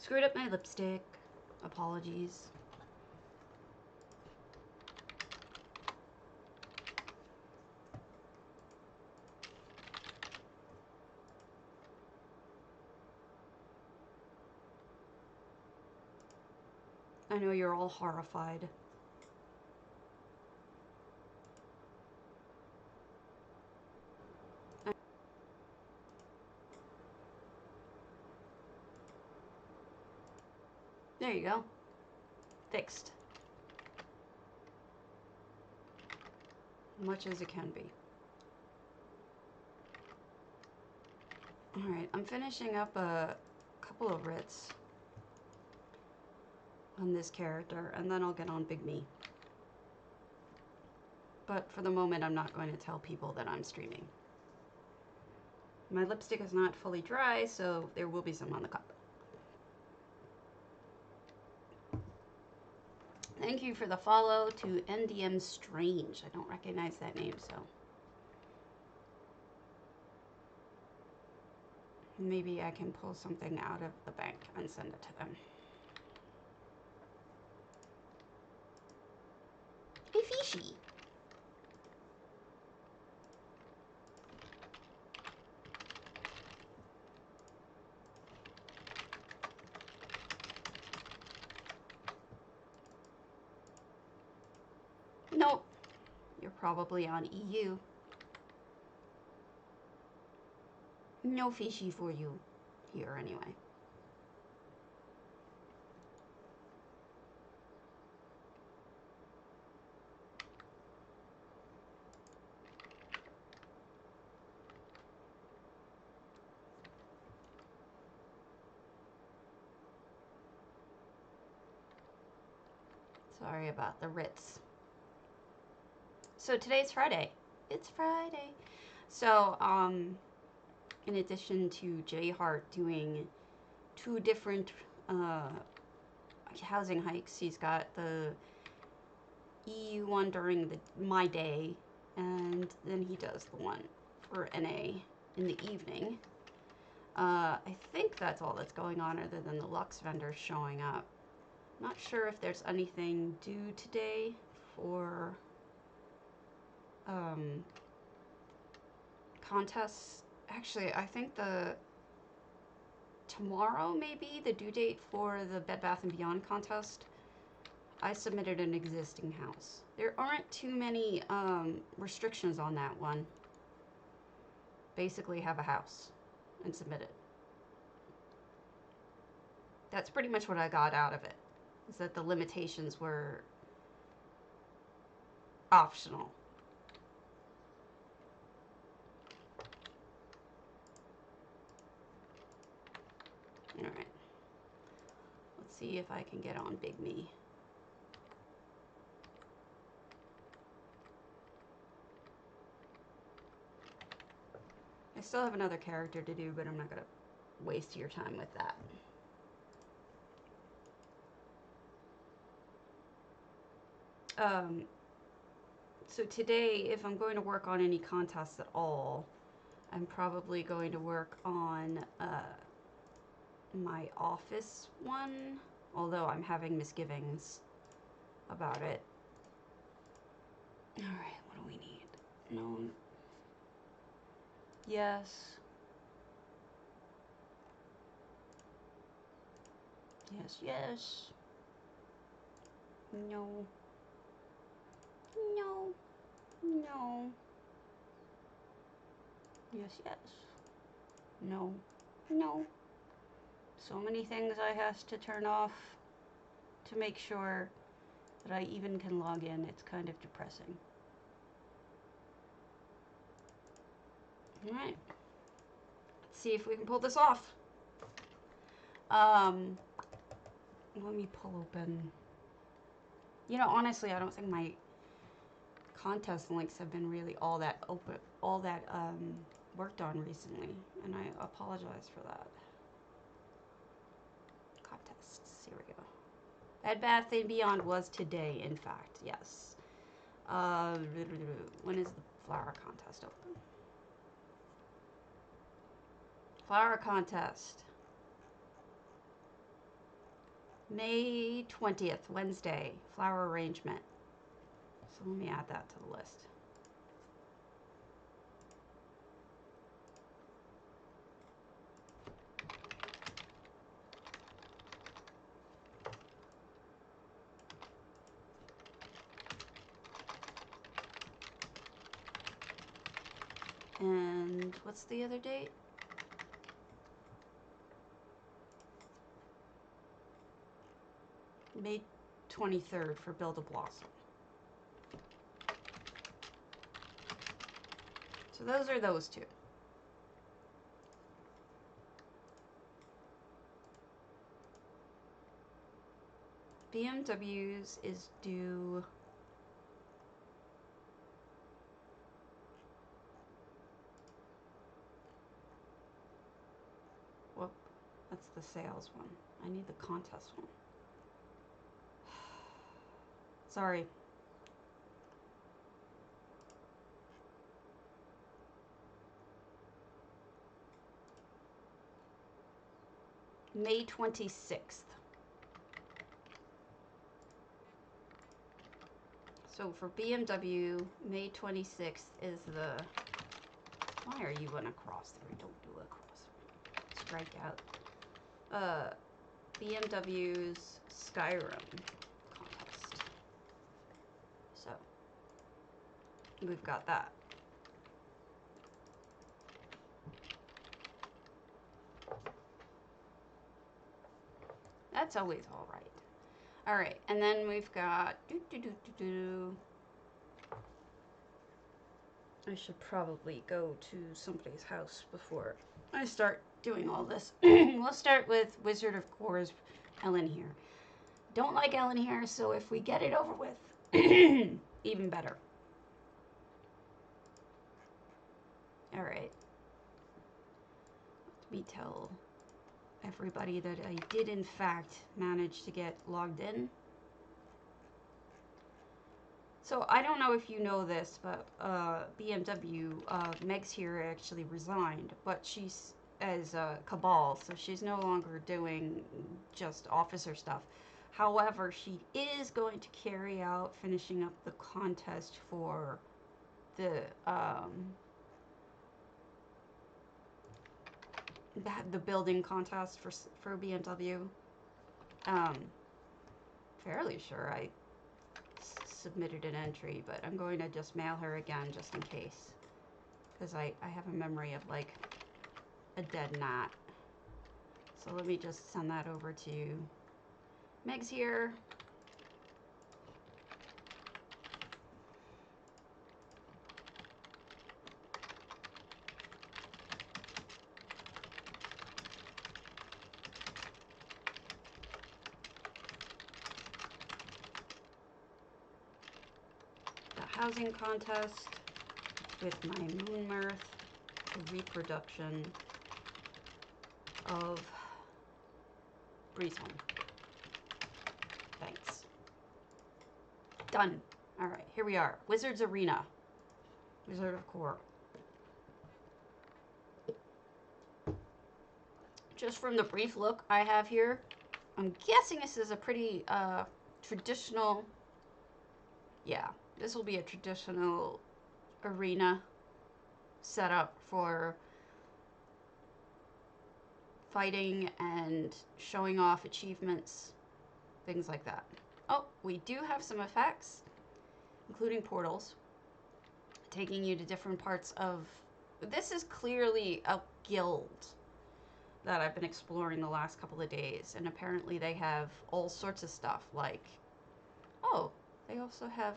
Screwed up my lipstick. Apologies. I know you're all horrified. There you go. Fixed. Much as it can be. Alright, I'm finishing up a couple of writs on this character, and then I'll get on Big Me. But for the moment, I'm not going to tell people that I'm streaming. My lipstick is not fully dry, so there will be some on the cup. Thank you for the follow to NDM Strange. I don't recognize that name, so maybe I can pull something out of the bank and send it to them. Hey, fishy. Nope. You're probably on EU. No fishy for you here anyway. Sorry about the writs. So today's Friday. It's Friday. So, in addition to J Hart doing 2 different housing hikes, he's got the EU one during my day, and then he does the one for NA in the evening. I think that's all that's going on other than the Lux vendors showing up. Not sure if there's anything due today for contests. Actually, I think tomorrow may be the due date for the Bed Bath & Beyond contest. I submitted an existing house. There aren't too many restrictions on that one. Basically have a house and submit it. That's pretty much what I got out of it, is that the limitations were optional. Alright. Let's see if I can get on Big Me. I still have another character to do, but I'm not going to waste your time with that. So today, if I'm going to work on any contests at all, I'm probably going to work on my office one, although I'm having misgivings about it. Alright, what do we need? No. Yes. Yes, yes. No. No. No. Yes, yes. No. No. So many things I have to turn off to make sure that I even can log in. It's kind of depressing. Alright. Let's see if we can pull this off. Let me pull open. You know, honestly, I don't think my contest links have been really all that worked on recently, and I apologize for that. Contests, here we go. Bed Bath & Beyond was today, in fact, yes. When is the flower contest open? Flower contest. May 20th, Wednesday, flower arrangement. So let me add that to the list. And what's the other date? May 23rd for Build a Blossom. So those are those two. BMW's is due whoop, that's the sales one. I need the contest one. Sorry. May 26th. So for BMW, May 26th is the... Why are you gonna cross through? Don't do a cross through. Strike out. BMW's Skyrim contest. So, we've got that. That's always all right. All right, and then we've got I should probably go to somebody's house before I start doing all this. We'll start with Wizard of Core's Elinhir. Don't like Elinhir, so if we get it over with, even better. All right. Let me tell everybody that I did in fact manage to get logged in. So I don't know if you know this, but BMW, Meg's here actually resigned, but she's as Cabal, so she's no longer doing just officer stuff. However, she is going to carry out finishing up the contest for the building contest for BMW. Fairly sure I submitted an entry, but I'm going to just mail her again just in case, because I have a memory of like a dead gnat. So let me just send that over to Meg's here. Housing contest with my moon mirth, the reproduction of Breeze Home. Thanks. Done. All right, here we are. Wizard's Arena. Wizard of Core. Just from the brief look I have here, I'm guessing this is a pretty traditional, yeah. This will be a traditional arena setup for fighting and showing off achievements, things like that. Oh, we do have some effects, including portals, taking you to different parts of... This is clearly a guild that I've been exploring the last couple of days, and apparently they have all sorts of stuff, like... Oh, they also have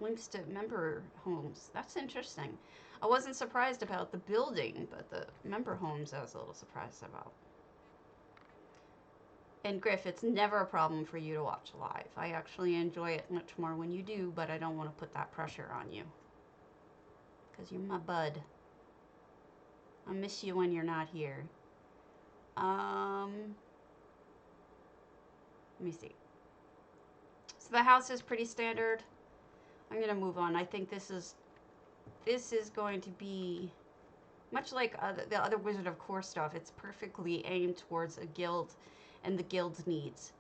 links to member homes. That's interesting. I wasn't surprised about the building, but the member homes I was a little surprised about. And Griff, it's never a problem for you to watch live. I actually enjoy it much more when you do, but I don't want to put that pressure on you. Because you're my bud. I miss you when you're not here. Let me see. So the house is pretty standard. I'm going to move on. I think this is going to be much like the other Wizard of Core stuff. It's perfectly aimed towards a guild, and the guild's needs.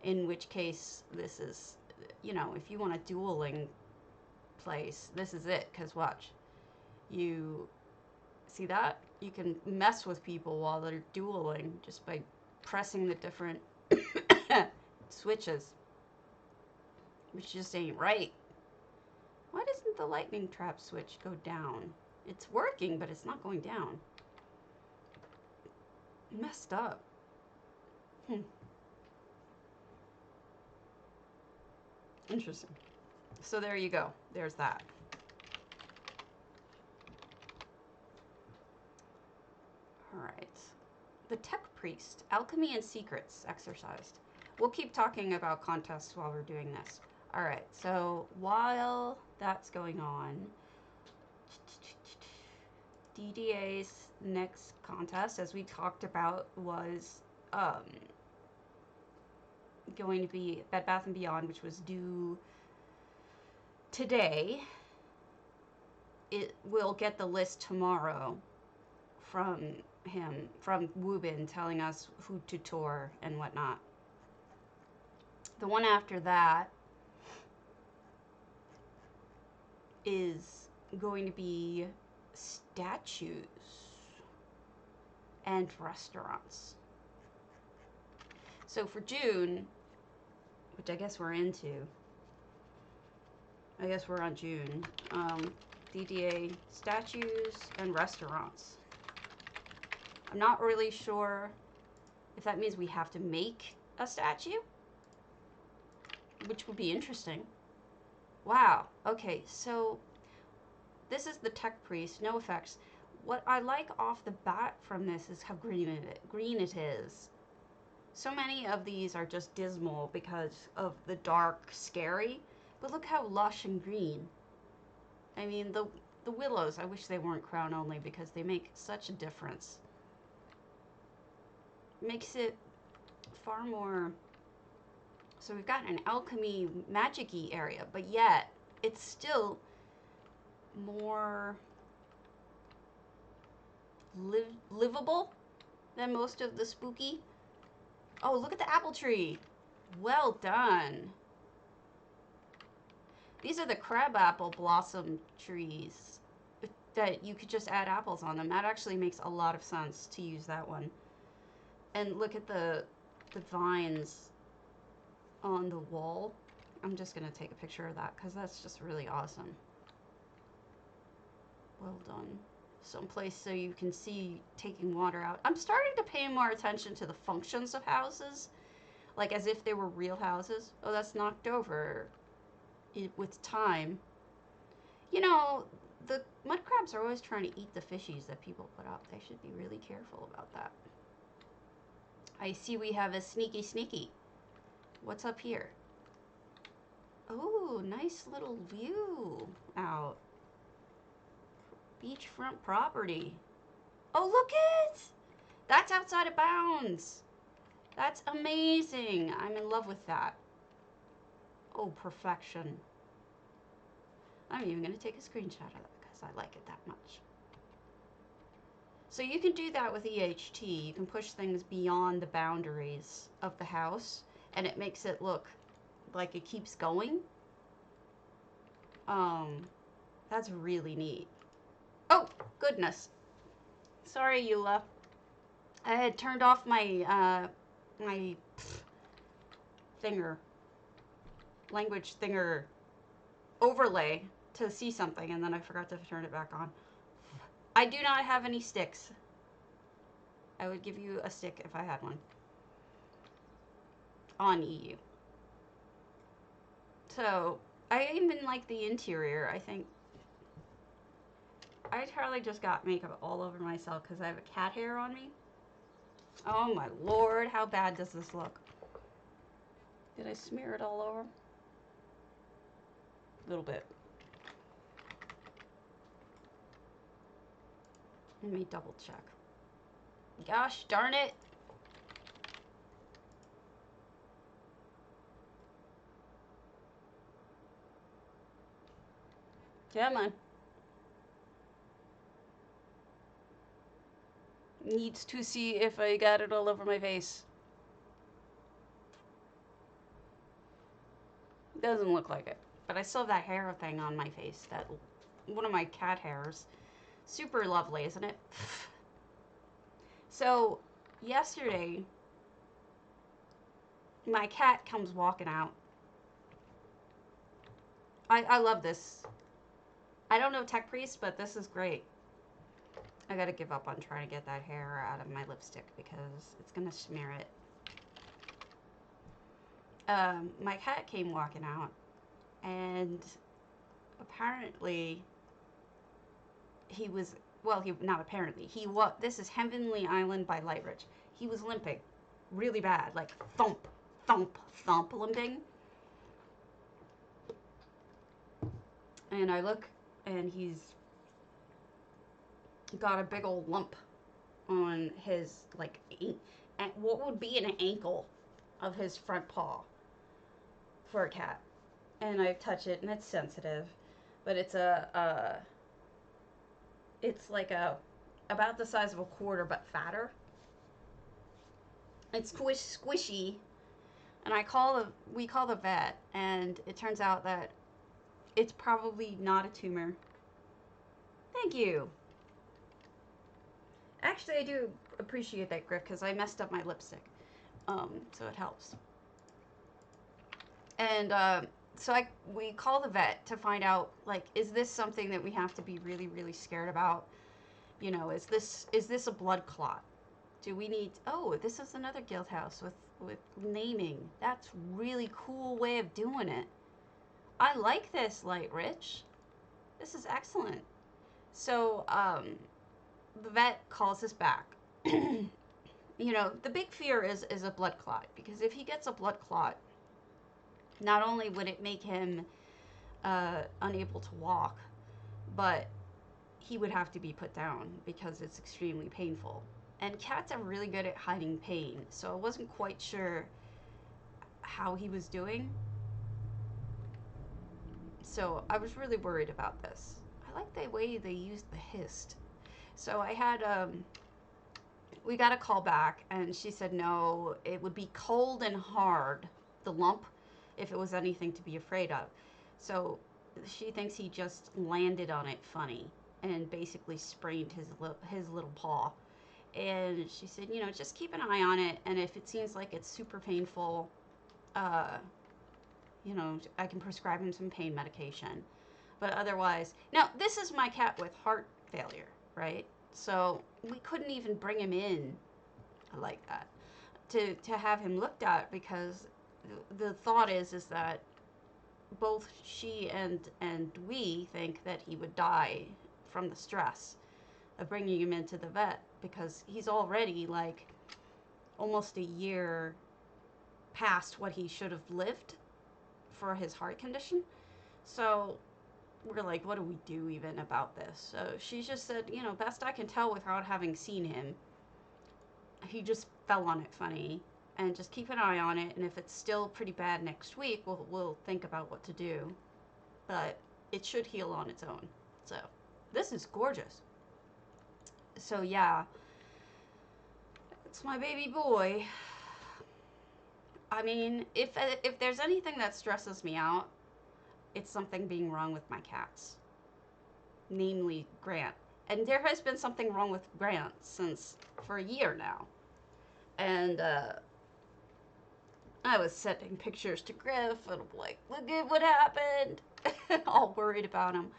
In which case, this is, you know, if you want a dueling place, this is it. Because watch, you see that? You can mess with people while they're dueling just by pressing the different switches, which just ain't right. Why doesn't the lightning trap switch go down? It's working, but it's not going down. Messed up. Interesting. So there you go. There's that. All right. The Tech Priest, Alchemy and Secrets, exorcised. We'll keep talking about contests while we're doing this. All right. So while that's going on, DDA's next contest, as we talked about, was going to be Bed Bath & Beyond, which was due today. It will get the list tomorrow from him, from Wubin, telling us who to tour and whatnot. The one after that is going to be statues and restaurants. So for June, which I guess we're into, I guess we're on June, DDA statues and restaurants. I'm not really sure if that means we have to make a statue, which would be interesting. Wow. Okay, so this is the Tech Priest, no effects. What I like off the bat from this is how green it is. So many of these are just dismal because of the dark, scary, but look how lush and green. I mean, the willows, I wish they weren't crown only because they make such a difference. Makes it far more. So we've got an alchemy, magic-y area, but yet it's still more livable than most of the spooky. Oh, look at the apple tree. Well done. These are the crabapple blossom trees that you could just add apples on them. That actually makes a lot of sense to use that one. And look at the vines on the wall. I'm just going to take a picture of that because that's just really awesome. Well done. Someplace so you can see taking water out. I'm starting to pay more attention to the functions of houses, like as if they were real houses. Oh, that's knocked over with time. You know, the mud crabs are always trying to eat the fishies that people put up. They should be really careful about that. I see we have a sneaky. What's up here? Oh, nice little view out. Beachfront property. Oh, look it! That's outside of bounds. That's amazing. I'm in love with that. Oh, perfection. I'm even going to take a screenshot of that because I like it that much. So you can do that with EHT. You can push things beyond the boundaries of the house, and it makes it look like it keeps going. That's really neat. Oh, goodness. Sorry, Eula. I had turned off my, language thinger overlay to see something, and then I forgot to turn it back on. I do not have any sticks. I would give you a stick if I had one. On EU. So, I even like the interior, I think. I probably just got makeup all over myself because I have a cat hair on me. Oh my lord, how bad does this look? Did I smear it all over? A little bit. Let me double check. Gosh darn it. Come on. Needs to see if I got it all over my face. Doesn't look like it. But I still have that hair thing on my face. That one of my cat hairs. Super lovely, isn't it? So, yesterday, my cat comes walking out. I love this. I don't know Tech Priest, but this is great. I gotta give up on trying to get that hair out of my lipstick because it's gonna smear it. My cat came walking out, and apparently he was, well, not apparently, this is Heavenly Island by Lightridge. He was limping really bad, like thump, thump, thump limping. And I look, and he's got a big old lump on his, like, what would be an ankle of his front paw for a cat. And I touch it, and it's sensitive, but it's it's like about the size of a quarter, but fatter. It's squishy, and we call the vet, and it turns out that it's probably not a tumor. Thank you. Actually, I do appreciate that, Griff, because I messed up my lipstick. So it helps. And so we call the vet to find out, like, is this something that we have to be really, really scared about? You know, is this a blood clot? Do we need, oh, this is another guild house with naming. That's really cool way of doing it. I like this, Lightrich. This is excellent. So, the vet calls us back. You know, the big fear is a blood clot, because if he gets a blood clot, not only would it make him unable to walk, but he would have to be put down because it's extremely painful. And cats are really good at hiding pain, so I wasn't quite sure how he was doing. So I was really worried about this. I like the way they used the hist. So I had, we got a call back, and she said no, it would be cold and hard, the lump, if it was anything to be afraid of. So she thinks he just landed on it funny and basically sprained his little paw. And she said, you know, just keep an eye on it, and if it seems like it's super painful, you know, I can prescribe him some pain medication. But otherwise, now this is my cat with heart failure, right? So we couldn't even bring him in like that to have him looked at, because the thought is that both she and we think that he would die from the stress of bringing him into the vet, because he's already like almost a year past what he should have lived for his heart condition. So we're like, what do we do even about this? So she just said, you know, best I can tell without having seen him, he just fell on it funny, and just keep an eye on it, and if it's still pretty bad next week, we'll think about what to do. But it should heal on its own. So this is gorgeous. So yeah, it's my baby boy. I mean, if there's anything that stresses me out, it's something being wrong with my cats, namely Grant. And there has been something wrong with Grant for a year now. And I was sending pictures to Griff, and I'm like, look at what happened. All worried about him.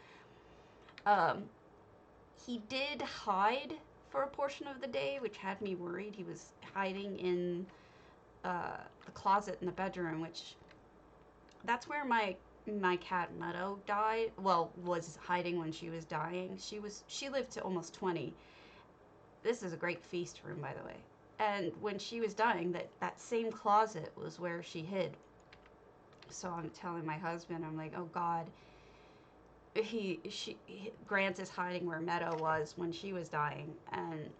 He did hide for a portion of the day, which had me worried. He was hiding in the closet in the bedroom, which that's where my cat Meadow died. Well, was hiding when she was dying. She lived to almost 20. This is a great feast room, by the way. And when she was dying, that same closet was where she hid. So I'm telling my husband, I'm like, oh God, Grant is hiding where Meadow was when she was dying. And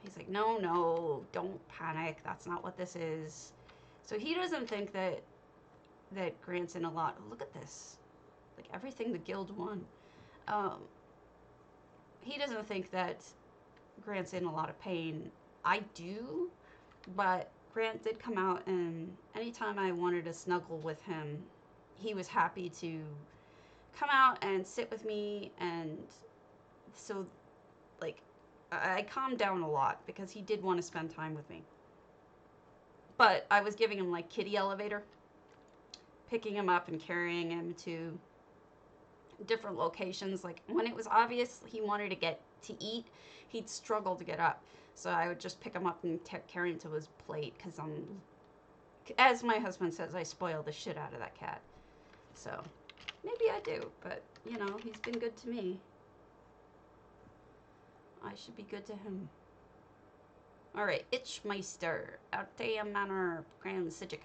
he's like, no, don't panic. That's not what this is. So he doesn't think that Grant's in a lot. Look at this. Like everything the guild won. He doesn't think that Grant's in a lot of pain. I do, but Grant did come out, and anytime I wanted to snuggle with him, he was happy to come out and sit with me, and so, like, I calmed down a lot because he did want to spend time with me. But I was giving him, like, kitty elevator, picking him up and carrying him to different locations. Like, when it was obvious he wanted to get to eat, he'd struggle to get up. So I would just pick him up and carry him to his plate, because as my husband says, I spoil the shit out of that cat. So, maybe I do, but, you know, he's been good to me. I should be good to him. Alright, Itchmeister, Altea Manor, Grand Psijic.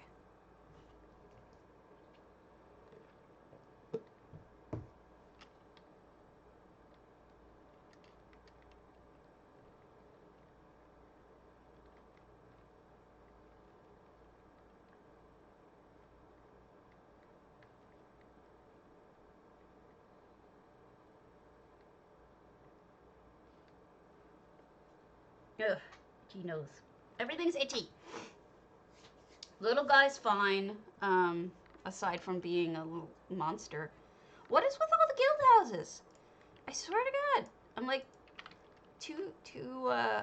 Ugh, itchy nose. Everything's itchy. Little guy's fine, aside from being a little monster. What is with all the guild houses? I swear to God. I'm like, two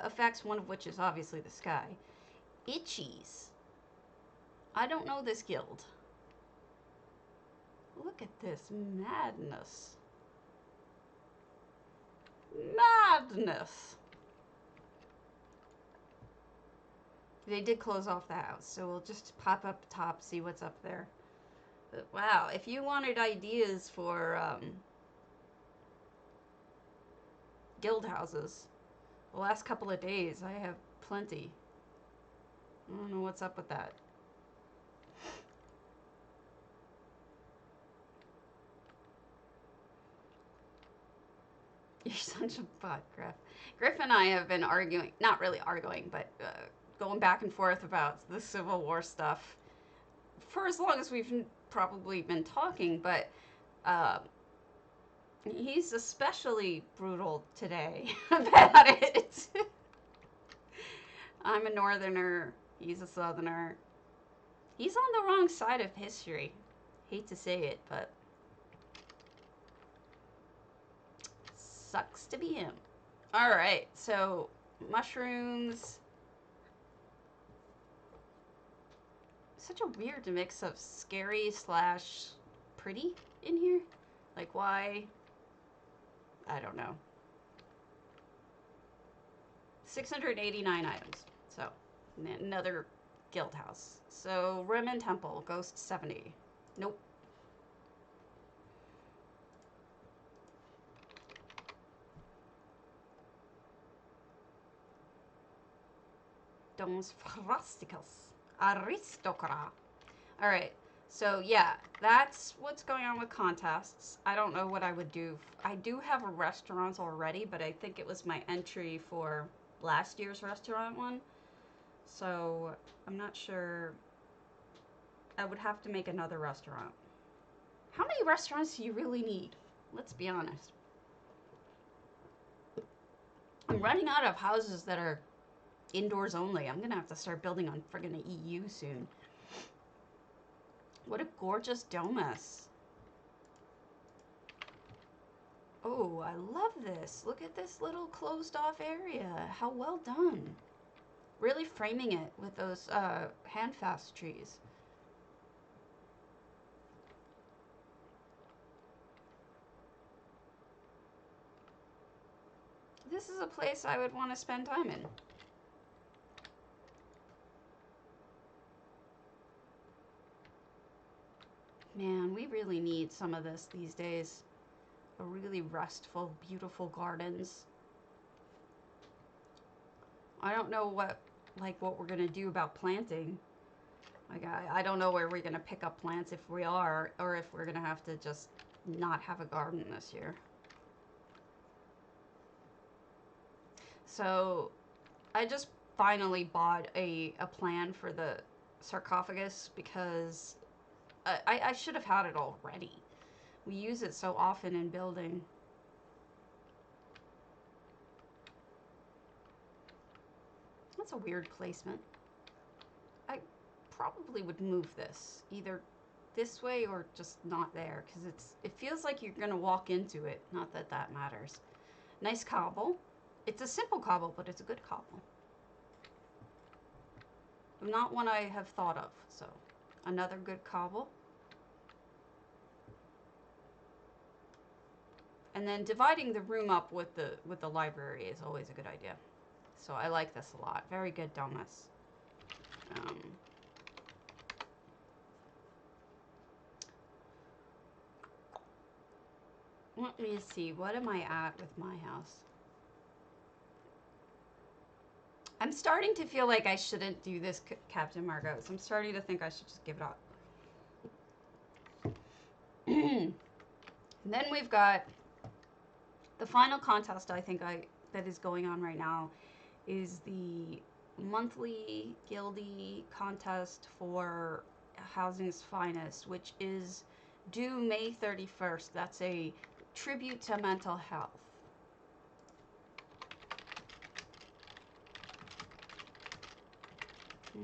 effects, one of which is obviously the sky. Itchies. I don't know this guild. Look at this madness. Madness. They did close off the house, so we'll just pop up top, see what's up there. But wow, if you wanted ideas for guild houses, the last couple of days I have plenty. I don't know what's up with that. You're such a butt, Griff. Griff and I have been arguing, not really arguing, but going back and forth about the Civil War stuff for as long as we've probably been talking, but he's especially brutal today about it. I'm a northerner, he's a southerner. He's on the wrong side of history. Hate to say it, but sucks to be him. Alright, so mushrooms. Such a weird mix of scary slash pretty in here. Like, why? I don't know. 689 items. So, another guild house. So, Rimmon Temple, Ghost 70. Nope. Domus Frosticus. Aristocrat. Alright, so yeah, that's what's going on with contests. I don't know what I would do. I do have a restaurant already, but I think it was my entry for last year's restaurant one. So, I'm not sure. I would have to make another restaurant. How many restaurants do you really need? Let's be honest. I'm running out of houses that are indoors only. I'm gonna have to start building on friggin' EU soon. What a gorgeous Domus. Oh, I love this. Look at this little closed off area. How well done. Really framing it with those handfast trees. This is a place I would want to spend time in. Man, we really need some of this these days. A really restful, beautiful gardens. I don't know what we're gonna do about planting. Like, I don't know where we're gonna pick up plants if we are, or if we're gonna have to just not have a garden this year. So, I just finally bought a plan for the sarcophagus because I should have had it already. We use it so often in building. That's a weird placement. I probably would move this either this way or just not there, because it feels like you're gonna walk into it. Not that that matters. Nice cobble. It's a simple cobble, but it's a good cobble. Not one I have thought of, so another good cobble. And then dividing the room up with the library is always a good idea. So I like this a lot. Very good, Domus. Let me see. What am I at with my house? I'm starting to feel like I shouldn't do this, Captain Margos. I'm starting to think I should just give it up. And then we've got the final contest that is going on right now is the monthly guildie contest for Housing's Finest, which is due May 31st. That's a tribute to mental health.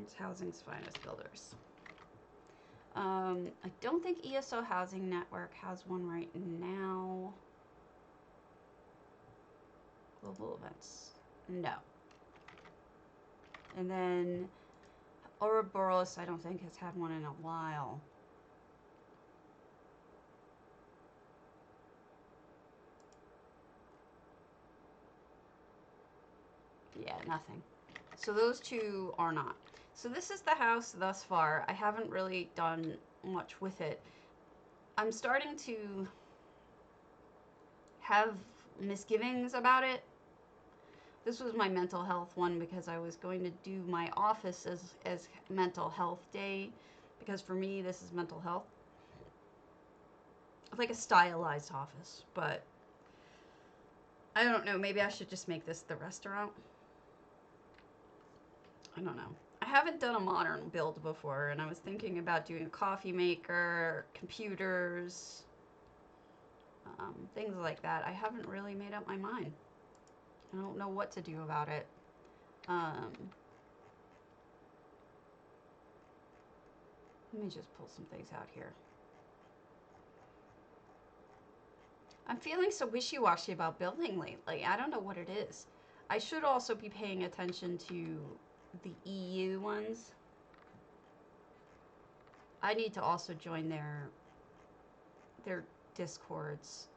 It's Housing's Finest Builders. I don't think ESO Housing Network has one right now. Global events. No. And then Ouroboros, I don't think has had one in a while. Yeah, nothing. So those two are not. So this is the house thus far. I haven't really done much with it. I'm starting to have misgivings about it. This was my mental health one because I was going to do my office as mental health day, because for me this is mental health. Like a stylized office, but I don't know, maybe I should just make this the restaurant. I don't know. I haven't done a modern build before, and I was thinking about doing a coffee maker, computers, things like that. I haven't really made up my mind. I don't know what to do about it. Let me just pull some things out here. I'm feeling so wishy-washy about building lately. I don't know what it is. I should also be paying attention to the EU ones. I need to also join their discords.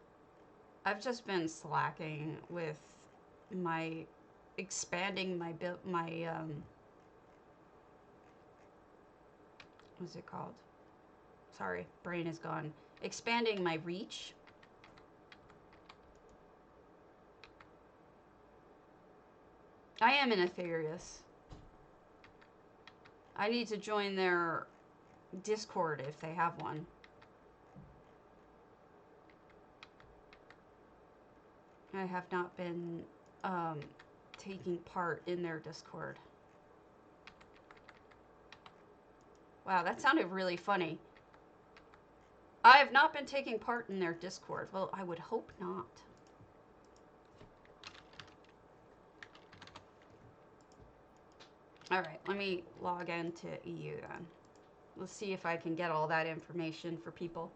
I've just been slacking with my expanding my what's it called? Sorry, brain is gone. Expanding my reach. I am in Aetherius. I need to join their Discord if they have one. I have not been taking part in their Discord. Wow, that sounded really funny. I have not been taking part in their Discord. Well, I would hope not. Alright, let me log into EU then. Let's see if I can get all that information for people.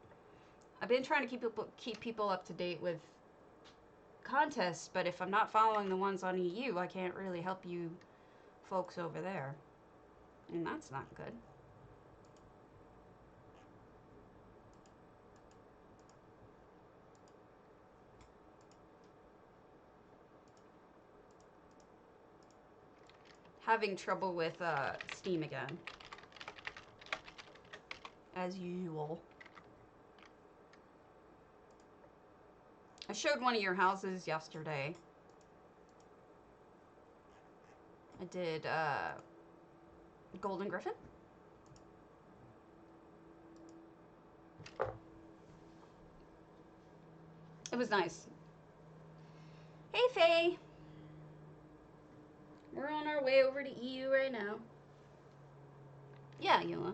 I've been trying to keep people up to date with contests, but if I'm not following the ones on EU, I can't really help you folks over there. And that's not good. Having trouble with Steam again. As usual. I showed one of your houses yesterday. I did Golden Griffin. It was nice. Hey, Faye. We're on our way over to EU right now. Yeah, Eula.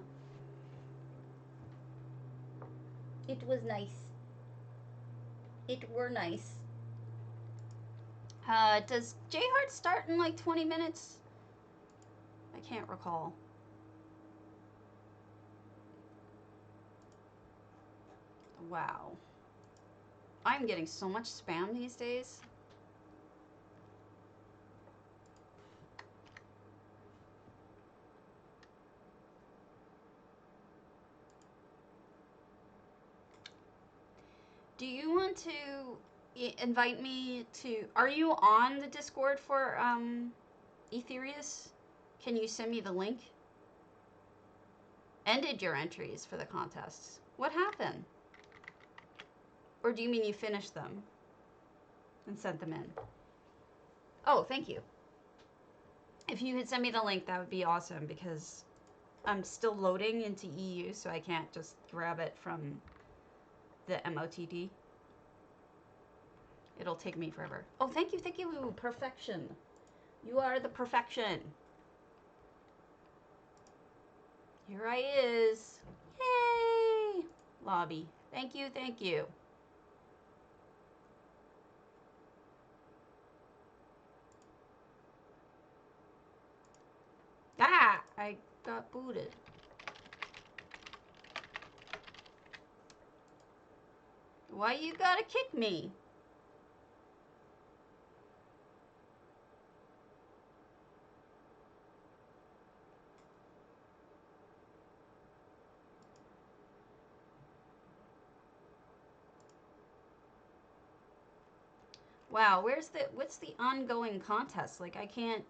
It was nice. It were nice. Does J-Heart start in like 20 minutes? I can't recall. Wow. I'm getting so much spam these days. Do you want to invite me to... Are you on the Discord for Etherius? Can you send me the link? Ended your entries for the contests. What happened? Or do you mean you finished them and sent them in? Oh, thank you. If you could send me the link, that would be awesome, because I'm still loading into EU, so I can't just grab it from the MOTD. It'll take me forever. Oh, thank you, perfection. You are the perfection. Here I is. Yay! Lobby. Thank you, thank you. Ah! I got booted. Why you gotta kick me? Wow, what's the ongoing contest? Like, I can't,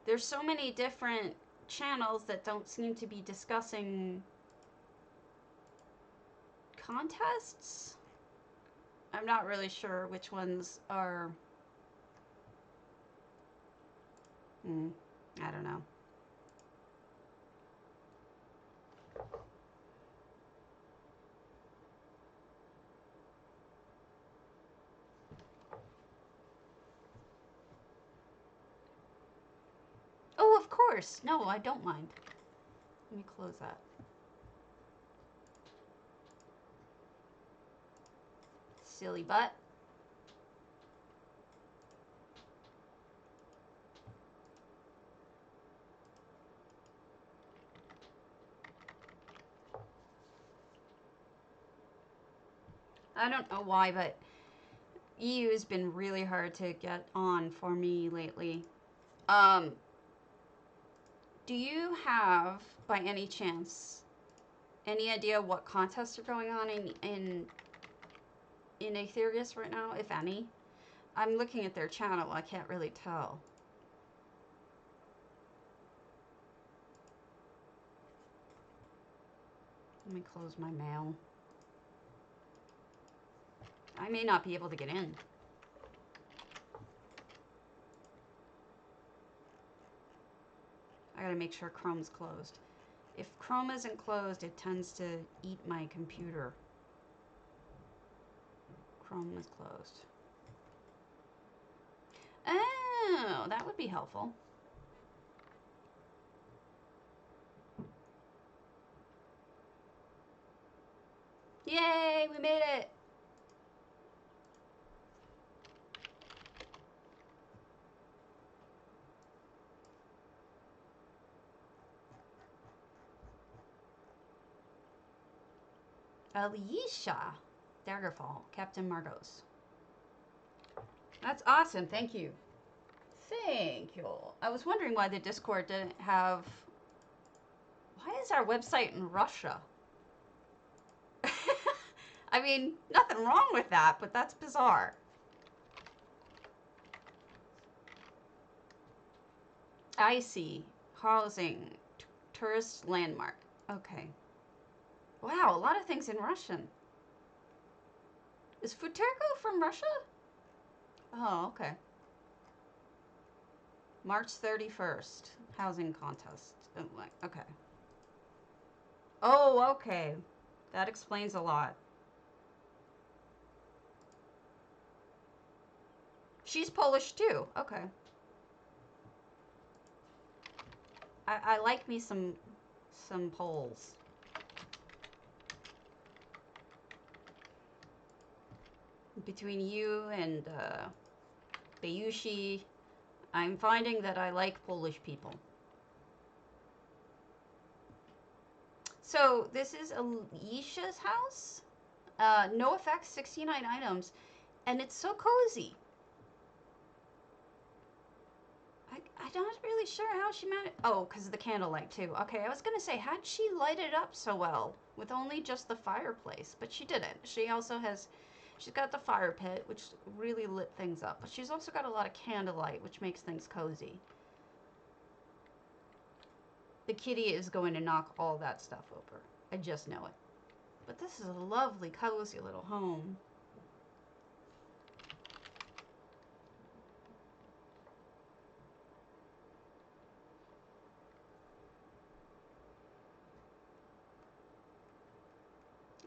there's so many different channels that don't seem to be discussing contests. I'm not really sure which ones are, I don't know. Oh, of course. No, I don't mind. Let me close that. Silly butt. I don't know why, but EU has been really hard to get on for me lately. Do you have, by any chance, any idea what contests are going on in Aetherius right now, if any? I'm looking at their channel. I can't really tell. Let me close my mail. I may not be able to get in. I gotta make sure Chrome's closed. If Chrome isn't closed, it tends to eat my computer. Chrome is closed. Oh, that would be helpful. Yay, we made it! Alicia Daggerfall, Captain Margos. That's awesome, thank you. Thank you. I was wondering why the Discord didn't have... Why is our website in Russia? I mean, nothing wrong with that, but that's bizarre. I see. Housing. Tourist landmark. Okay. Wow, a lot of things in Russian. Is Futerko from Russia? Oh, okay. March 31st. Housing contest. Okay. Oh, okay. That explains a lot. She's Polish too. Okay. I like me some Poles. Between you and Bayushi, I'm finding that I like Polish people. So this is Alicia's house? No effects, 69 items, and it's so cozy. I'm not really sure how she managed. Oh, because of the candlelight too. Okay, I was gonna say, how'd she light it up so well with only just the fireplace? But she didn't. She also has, she's got the fire pit, which really lit things up. But she's also got a lot of candlelight, which makes things cozy. The kitty is going to knock all that stuff over. I just know it. But this is a lovely, cozy little home.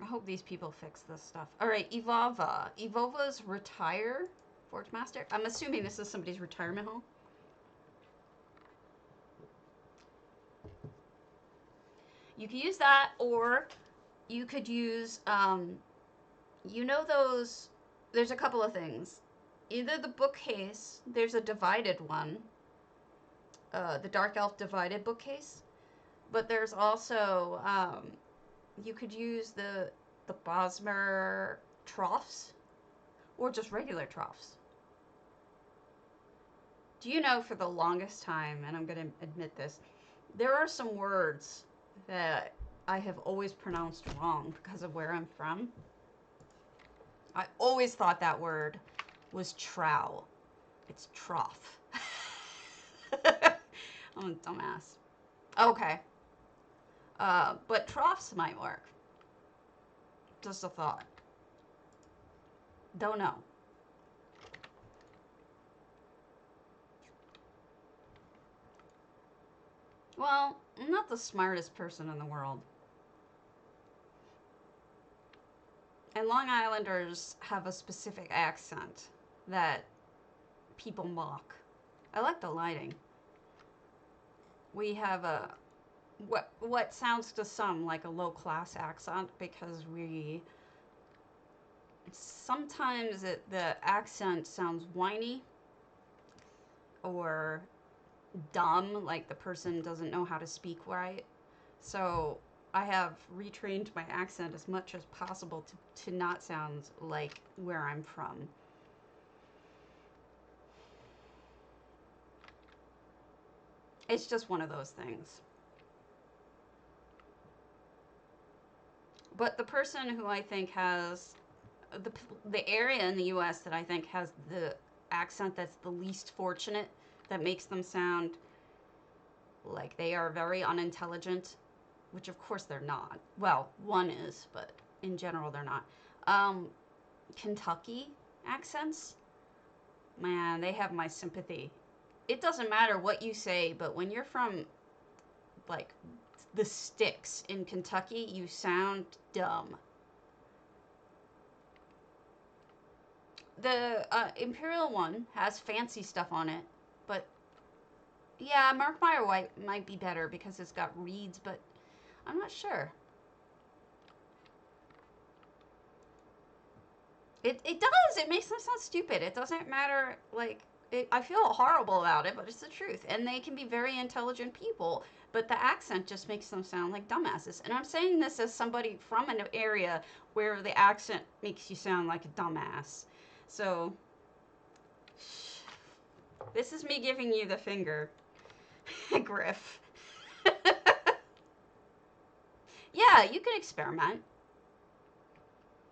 I hope these people fix this stuff. All right, Evova. Evova's retire forgemaster. I'm assuming this is somebody's retirement home. You could use that, or you could use, you know those, there's a couple of things. Either the bookcase, there's a divided one, the Dark Elf divided bookcase, but there's also, you could use the Bosmer troughs, or just regular troughs. Do you know, for the longest time, and I'm going to admit this, there are some words that I have always pronounced wrong because of where I'm from. I always thought that word was trow. It's trough. I'm a dumbass. Okay. But troughs might work. Just a thought. Don't know. Well, I'm not the smartest person in the world. And Long Islanders have a specific accent that people mock. I like the lighting. We have a what sounds to some like a low-class accent because we sometimes the accent sounds whiny or dumb, like the person doesn't know how to speak right. So I have retrained my accent as much as possible to not sound like where I'm from. It's just one of those things. But the person who I think has the area in the US that I think has the accent that's the least fortunate, that makes them sound like they are very unintelligent, which of course they're not. Well, one is, but in general they're not. Kentucky accents, man, they have my sympathy. It doesn't matter what you say, but when you're from like the sticks in Kentucky, you sound dumb. The Imperial one has fancy stuff on it, but yeah, Mark Meyer White might be better because it's got reeds, but I'm not sure. It does. It makes them sound stupid. It doesn't matter, like, I feel horrible about it, but it's the truth. And they can be very intelligent people, but the accent just makes them sound like dumbasses. And I'm saying this as somebody from an area where the accent makes you sound like a dumbass. So, this is me giving you the finger, Griff. Yeah, you can experiment.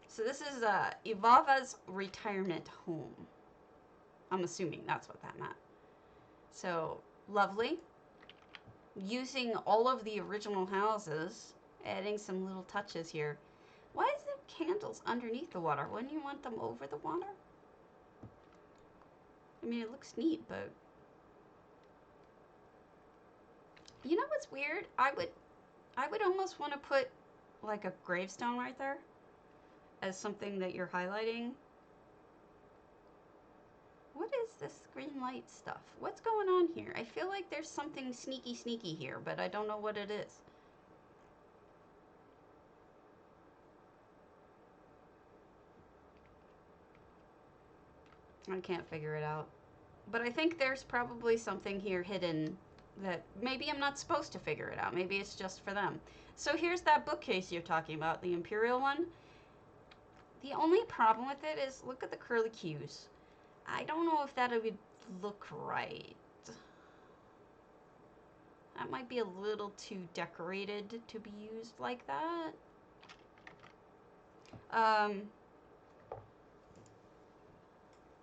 So this is Evova's retirement home. I'm assuming that's what that meant. So, lovely. Using all of the original houses, adding some little touches here. Why is there candles underneath the water? Wouldn't you want them over the water? I mean, it looks neat, but... You know what's weird? I would almost want to put, like, a gravestone right there as something that you're highlighting. What is this green light stuff? What's going on here? I feel like there's something sneaky here, but I don't know what it is. I can't figure it out. But I think there's probably something here hidden that maybe I'm not supposed to figure it out. Maybe it's just for them. So here's that bookcase you're talking about, the Imperial one. The only problem with it is, look at the curly cues. I don't know if that would look right. That might be a little too decorated to be used like that.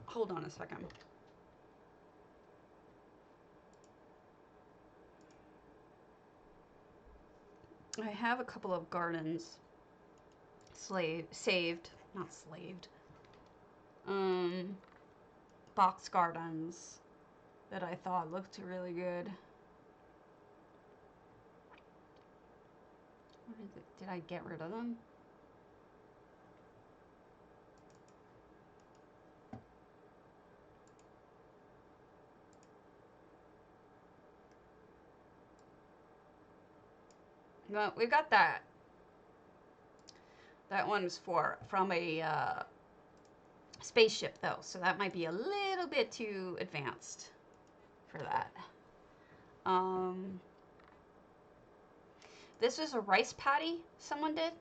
Hold on a second. I have a couple of gardens saved, not slaved. Box gardens that I thought looked really good. Did I get rid of them? Well, we got that. That one's from a spaceship, though, so that might be a little bit too advanced for that. This is a rice patty someone did.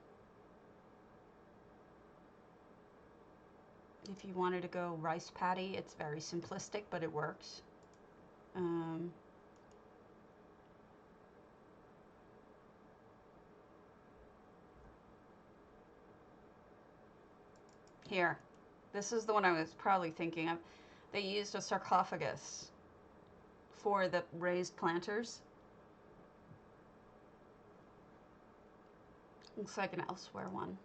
If you wanted to go rice patty, it's very simplistic, but it works. Here. This is the one I was probably thinking of. They used a sarcophagus for the raised planters. Looks like an elsewhere one.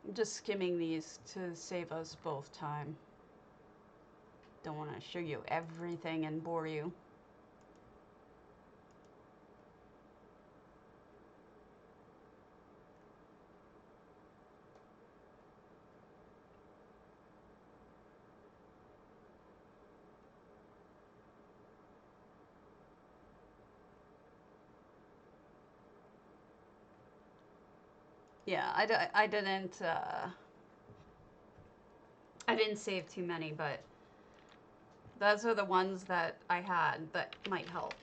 I'm just skimming these to save us both time. Don't want to show you everything and bore you. Yeah, I didn't save too many, but those are the ones that I had that might help.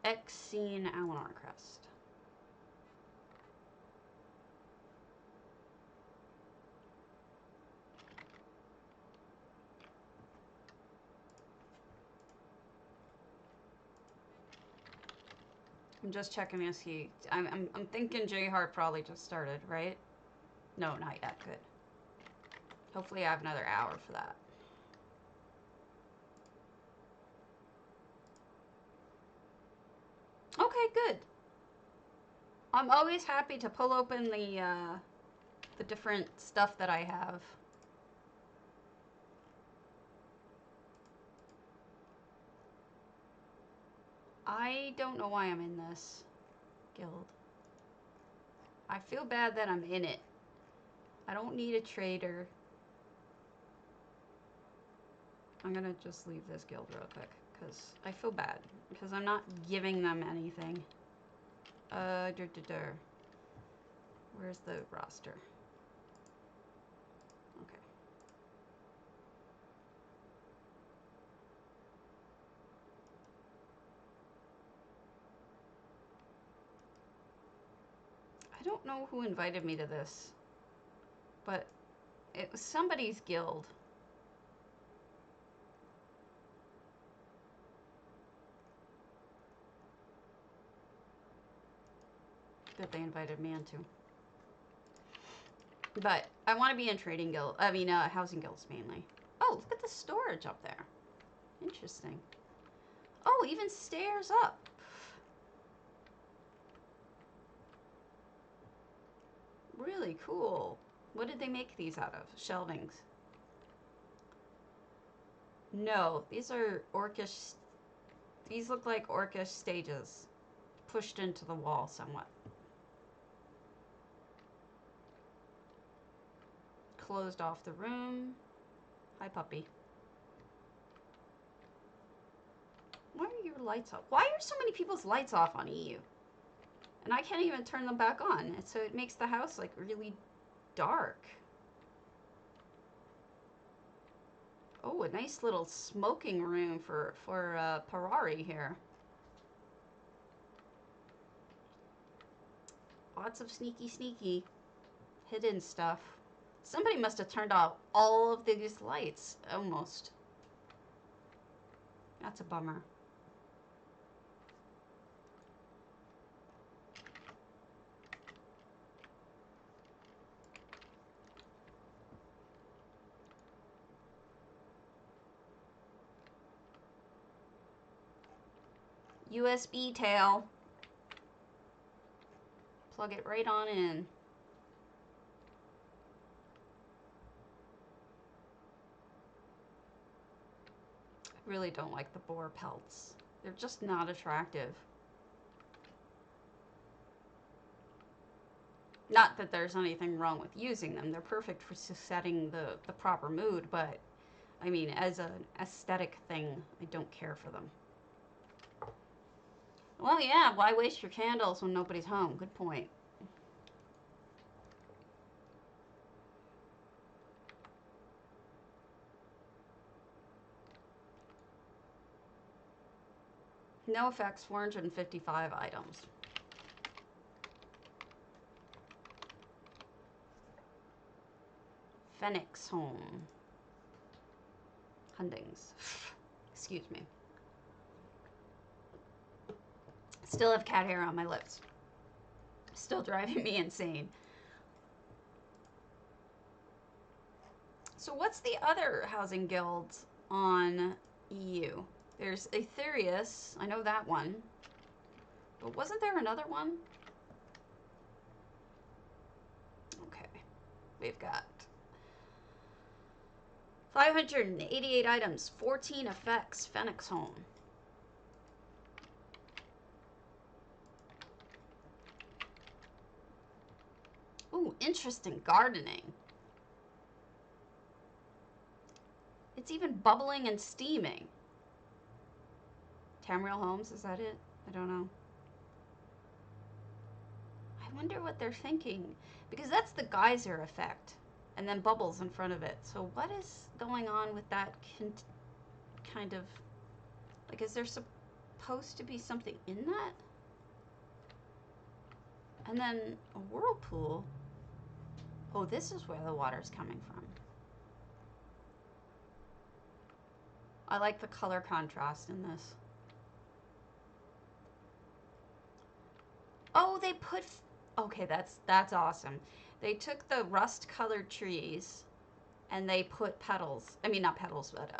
Exene Alinor crest. I'm just checking to see. I'm thinking J Hart probably just started, right? No, not yet. Good. Hopefully I have another hour for that. Okay, good. I'm always happy to pull open the different stuff that I have. I don't know why I'm in this guild. I feel bad that I'm in it. I don't need a trader. I'm gonna just leave this guild real quick because I feel bad because I'm not giving them anything. Where's the roster? Okay. I don't know who invited me to this, but it was somebody's guild. That they invited me into. But I want to be in trading guild. I mean, housing guilds mainly. Oh, look at the storage up there. Interesting. Oh, even stairs up. Really cool. What did they make these out of? Shelvings. No, these are orcish. These look like orcish stages pushed into the wall somewhat. Closed off the room. Hi, puppy. Why are your lights off? Why are so many people's lights off on EU? And I can't even turn them back on. So it makes the house like really dark. Oh, a nice little smoking room for Parari here. Lots of sneaky hidden stuff. Somebody must have turned off all of these lights, almost. That's a bummer. USB tail. Plug it right on in. I really don't like the boar pelts. They're just not attractive. Not that there's anything wrong with using them. They're perfect for setting the proper mood, but I mean, as an aesthetic thing, I don't care for them. Well, yeah, why waste your candles when nobody's home? Good point. No effects, 455 items. Fenikx home. Hundings. Excuse me. Still have cat hair on my lips. Still driving me insane. So what's the other housing guilds on EU? There's Aetherius. I know that one. But wasn't there another one? Okay. We've got 588 items, 14 effects, Fenikx home. Ooh, interesting gardening. It's even bubbling and steaming. Tamriel Homes, is that it? I don't know. I wonder what they're thinking. Because that's the geyser effect. And then bubbles in front of it. So what is going on with that kind of... Like, is there supposed to be something in that? And then a whirlpool. Oh, this is where the water's coming from. I like the color contrast in this. Oh, they put... Okay, that's awesome. They took the rust-colored trees and they put petals. I mean, not petals, but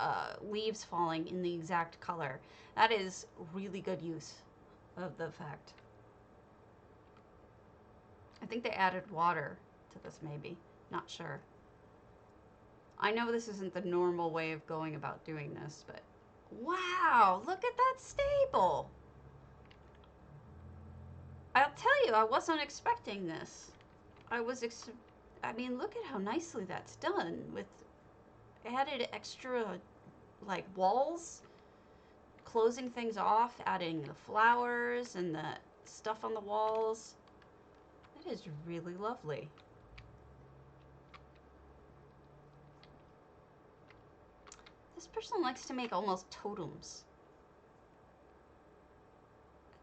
leaves falling in the exact color. That is really good use of the effect. I think they added water to this, maybe. Not sure. I know this isn't the normal way of going about doing this, but... Wow! Look at that stable! I'll tell you, I wasn't expecting this. I mean, look at how nicely that's done with added extra, like, walls, closing things off, adding the flowers and the stuff on the walls. That is really lovely. This person likes to make almost totems.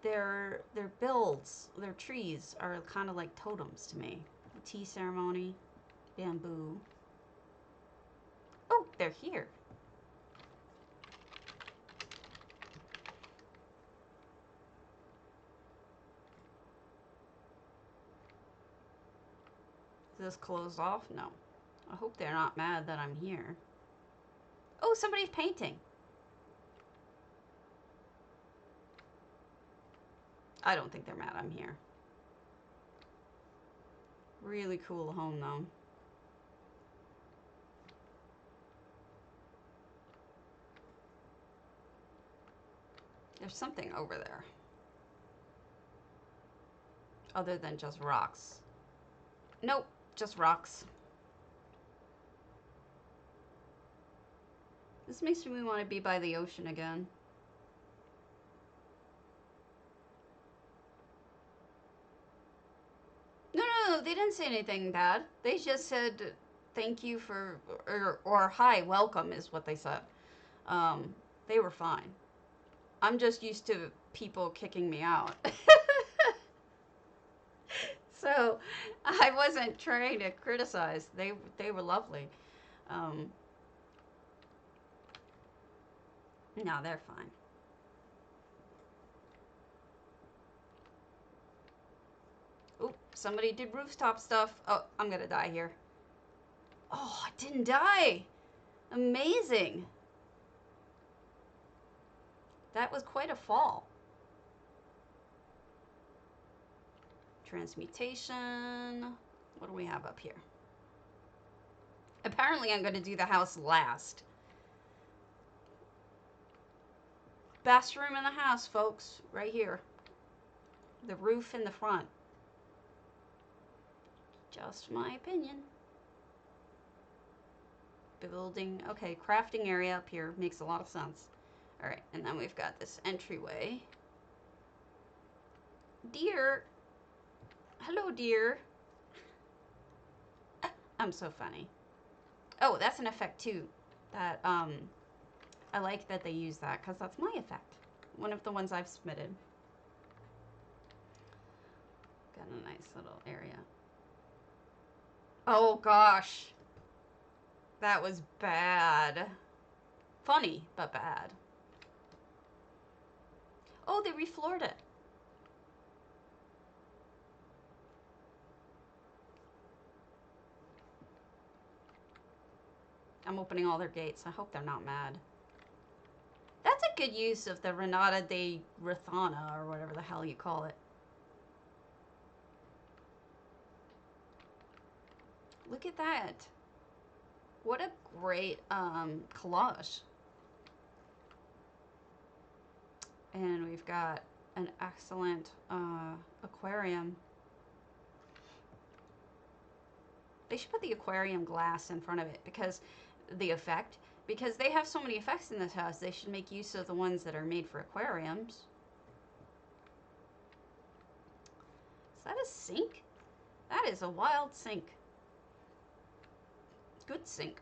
Their builds, their trees are kind of like totems to me. The tea ceremony, bamboo. Oh, they're here. Is this closed off? No. I hope they're not mad that I'm here. Oh, somebody's painting. I don't think they're mad I'm here. Really cool home, though. There's something over there. Other than just rocks. Nope, just rocks. This makes me want to be by the ocean again. No, they didn't say anything bad. They just said thank you for, or hi, welcome is what they said. They were fine. I'm just used to people kicking me out. So I wasn't trying to criticize. They were lovely. No, they're fine. Oop, somebody did rooftop stuff. Oh, I'm gonna die here. Oh, I didn't die. Amazing. That was quite a fall. Transmutation. What do we have up here? Apparently I'm going to do the house last. Best room in the house, folks. Right here. The roof in the front. Just my opinion. Building. Okay, crafting area up here. Makes a lot of sense. Alright, and then we've got this entryway. Deer. Hello, dear. I'm so funny. Oh, that's an effect too. That, I like that they use that because that's my effect. One of the ones I've submitted. Got a nice little area. Oh gosh. That was bad. Funny, but bad. Oh, they refloored it. I'm opening all their gates. I hope they're not mad. That's a good use of the Renata de Rithana, or whatever the hell you call it. Look at that. What a great collage. And we've got an excellent aquarium. They should put the aquarium glass in front of it because the effect. Because they have so many effects in this house, they should make use of the ones that are made for aquariums. Is that a sink? That is a wild sink. Good sink.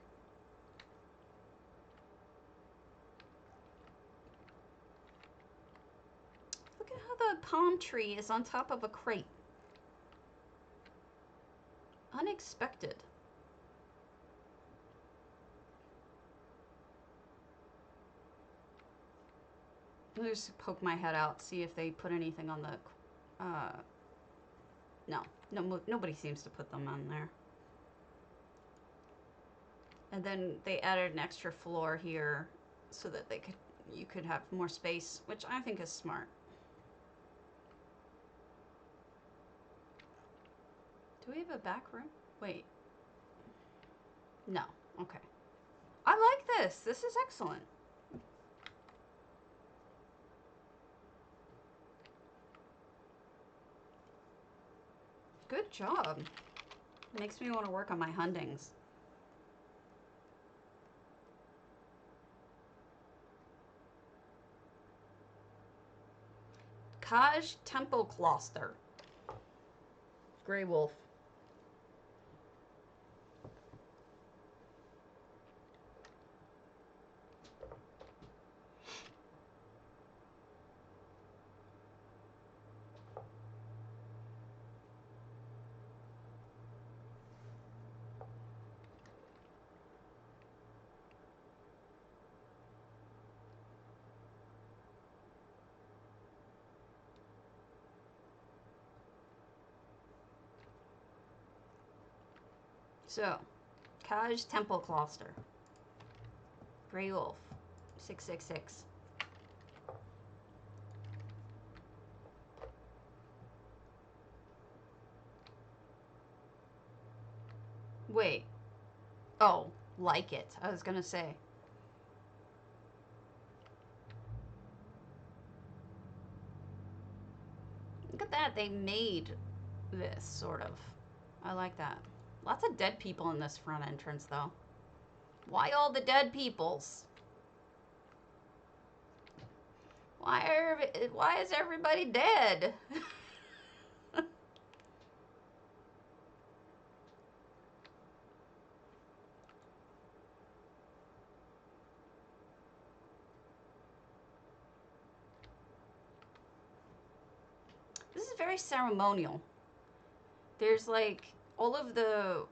Look at how the palm tree is on top of a crate. Unexpected. Let me just poke my head out, see if they put anything on the, no, nobody seems to put them on there. And then they added an extra floor here so that you could have more space, which I think is smart. Do we have a back room? Wait. No. Okay. I like this. This is excellent. Good job. Makes me want to work on my hundings. Khaj Templekloster. Grey Wolf. So, Khaj Templekloster. Grey Wolf. 666. Wait. Oh, like it. I was gonna say. Look at that. They made this, sort of. I like that. Lots of dead people in this front entrance, though. Why all the dead peoples? Why is everybody dead? very ceremonial. There's like all of the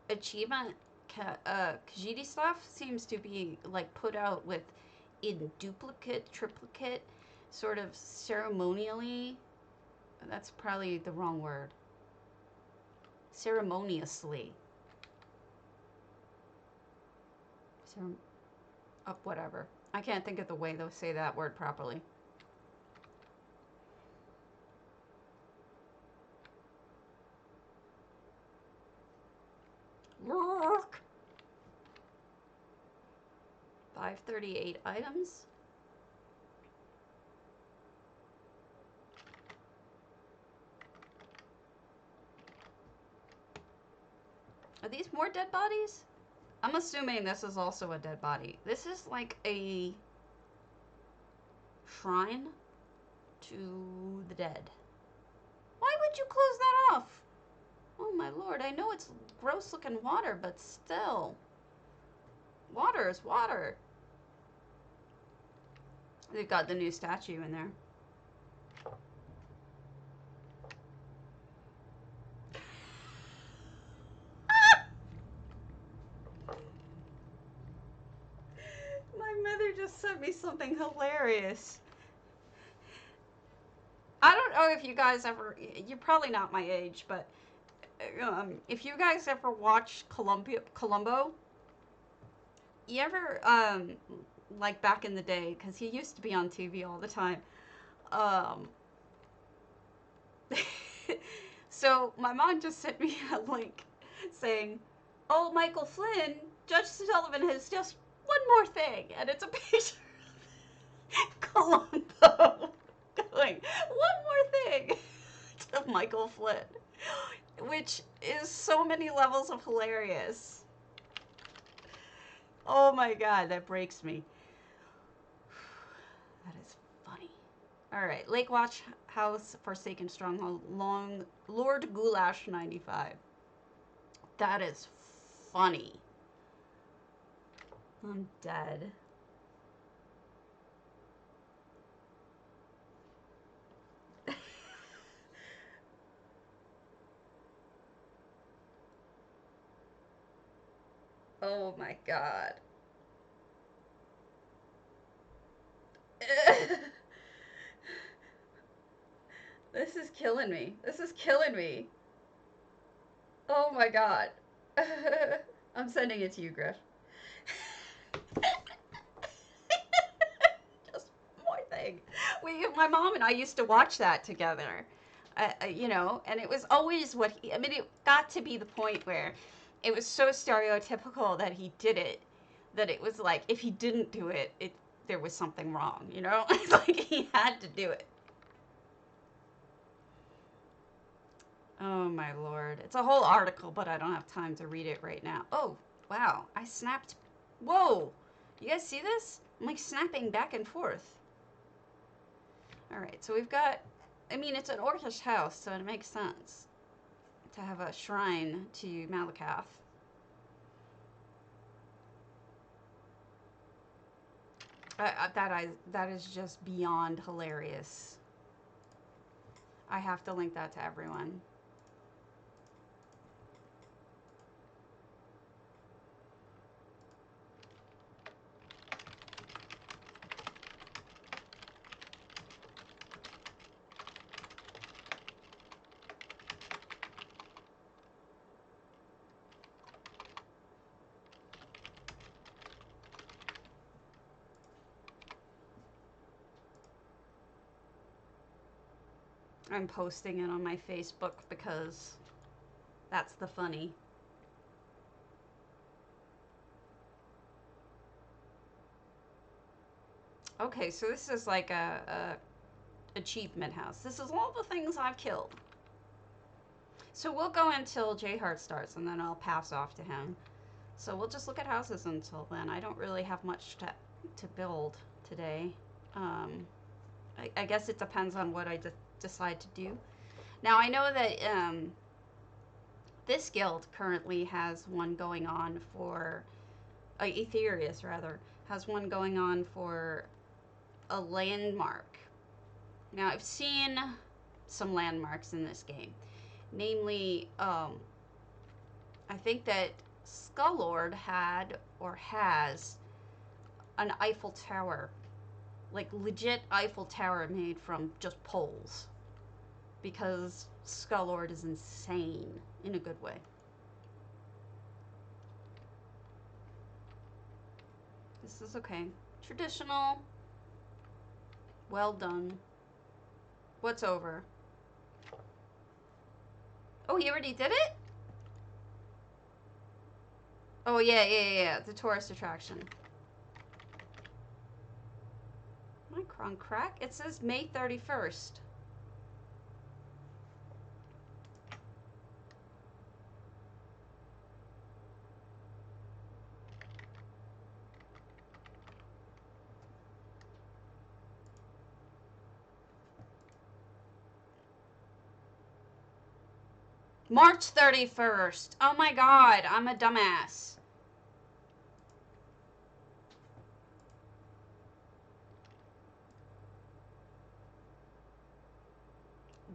achievement Khajiit stuff seems to be like put out with in duplicate, triplicate, sort of ceremonially. That's probably the wrong word. Ceremoniously. Whatever. I can't think of the way they'll say that word properly. Look! 538 items. Are these more dead bodies? I'm assuming this is also a dead body. This is like a shrine to the dead. Why would you close that off? Oh my lord, I know it's gross looking water, but still. Water is water. They've got the new statue in there. My mother just sent me something hilarious. I don't know if you guys ever, you're probably not my age, but if you guys ever watch Columbo, you ever, like back in the day, because he used to be on TV all the time, so my mom just sent me a link saying, oh, Michael Flynn, Judge Sullivan has just one more thing, and it's a picture of Columbo going, one more thing, to Michael Flynn, which is so many levels of hilarious. Oh my god, that breaks me. That is funny. Alright, Lakewatch House, Forsaken Stronghold, Lord Goulash 95. That is funny. I'm dead. Oh my god. This is killing me. This is killing me. Oh my god. I'm sending it to you, Griff. Just more thing. My mom and I used to watch that together. You know, and it was always what he, I mean, it got to be the point where it was so stereotypical that he did it, that it was like, if he didn't do it, there was something wrong, you know? It's like he had to do it. Oh my lord. It's a whole article, but I don't have time to read it right now. Oh, wow. I snapped. Whoa. You guys see this? I'm like snapping back and forth. Alright, so we've got, I mean, it's an orcish house, so it makes sense to have a shrine to Malakath. That is just beyond hilarious. I have to link that to everyone. I'm posting it on my Facebook because that's the funny. Okay, so this is like a achievement house. This is all the things I've killed. So we'll go until J-Heart starts, and then I'll pass off to him. So we'll just look at houses until then. I don't really have much to build today. I guess it depends on what I decide to do. Now I know that this guild currently has one going on for, Aetherius rather, has one going on for a landmark. Now I've seen some landmarks in this game. Namely, I think that Skullord had or has an Eiffel Tower. Like, legit Eiffel Tower made from just poles. Because Skullord is insane in a good way. This is okay. Traditional. Well done. What's over? Oh, he already did it? Oh, yeah. The tourist attraction. Micron crack? It says May 31st. March 31st. Oh my god, I'm a dumbass.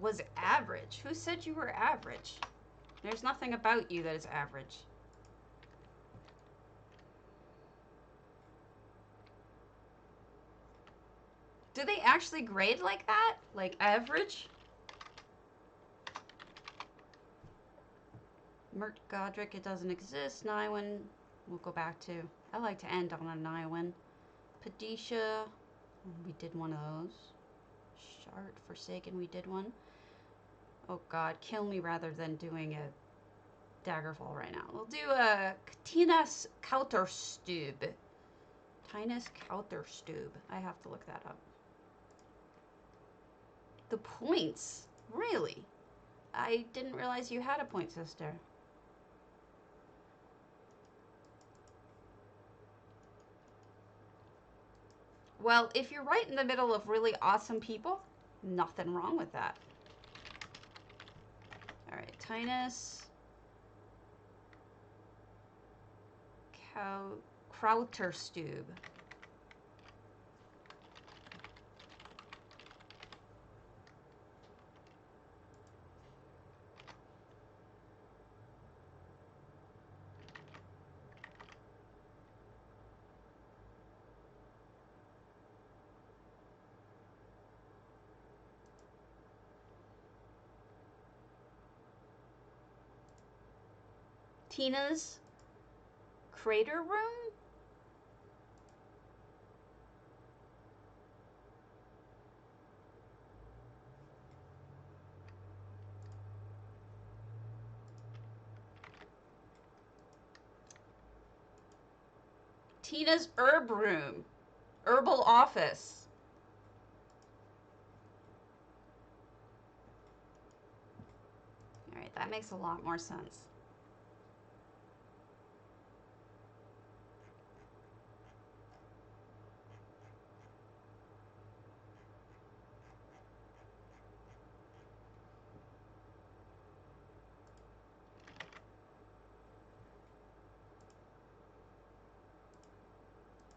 Was average? Who said you were average? There's nothing about you that is average. Do they actually grade like that? Like average? Mert Godric, it doesn't exist. Niawyn, we'll go back to. I like to end on a Niawyn. Padisha, we did one of those. Shard Forsaken, we did one. Oh god, kill me rather than doing a Daggerfall right now. We'll do a Tina's Krauterstube. Tina's Krauterstube. I have to look that up. The points? Really? I didn't realize you had a point sister. Well, if you're right in the middle of really awesome people, nothing wrong with that. Alright, Tinus. Krauterstube. Tina's crater room? Tina's herb room. Herbal office. Alright, that makes a lot more sense.